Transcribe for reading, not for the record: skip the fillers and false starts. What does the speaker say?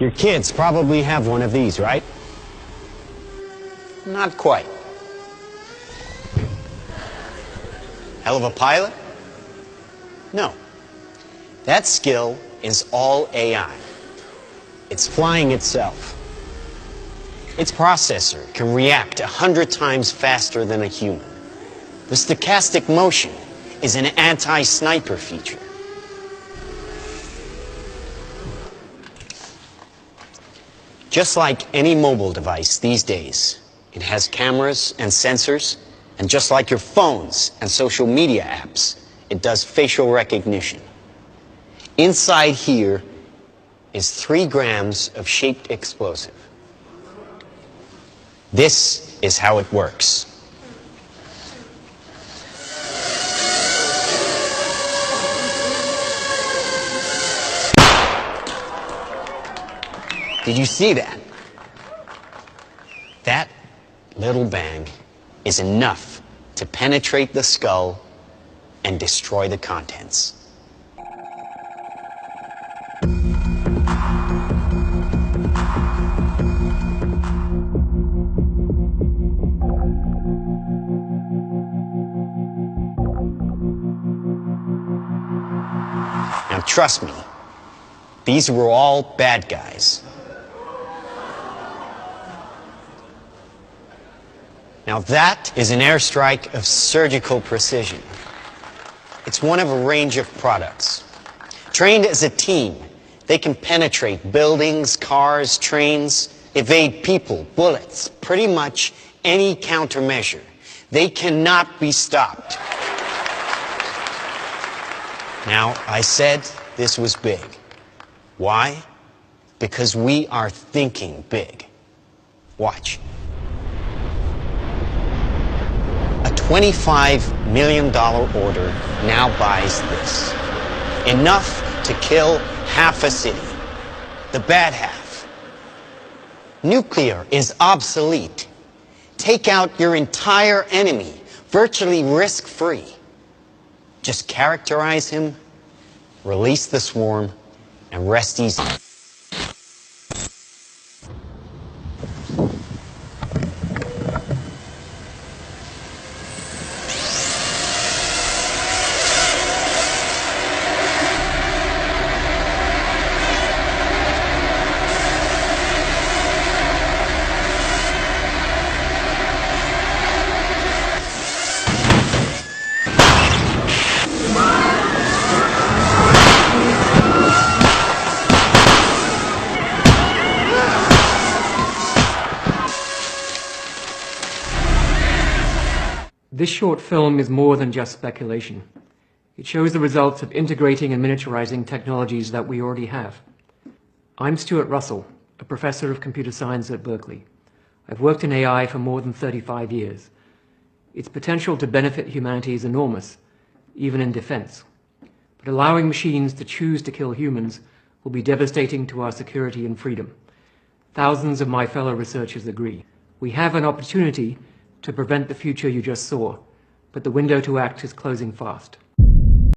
Your kids probably have one of these, right? Not quite. Hell of a pilot? No. That skill is all AI. It's flying itself. Its processor can react 100 times faster than a human. The stochastic motion is an anti-sniper feature. Just like any mobile device these days, it has cameras and sensors, and just like your phones and social media apps, it does facial recognition. Inside here is 3 grams of shaped explosive. This is how it works. Did you see that? That little bang is enough to penetrate the skull and destroy the contents. Now trust me, these were all bad guys. Now that is an airstrike of surgical precision. It's one of a range of products. Trained as a team, they can penetrate buildings, cars, trains, evade people, bullets, pretty much any countermeasure. They cannot be stopped. Now, I said this was big. Why? Because we are thinking big. Watch. A $25 million order now buys this. Enough to kill half a city. The bad half. Nuclear is obsolete. Take out your entire enemy, virtually risk-free. Just characterize him, release the swarm, and rest easy. This short film is more than just speculation. It shows the results of integrating and miniaturizing technologies that we already have. I'm Stuart Russell, a professor of computer science at Berkeley. I've worked in AI for more than 35 years. Its potential to benefit humanity is enormous, even in defense. But allowing machines to choose to kill humans will be devastating to our security and freedom. Thousands of my fellow researchers agree. We have an opportunity to prevent the future you just saw, but the window to act is closing fast.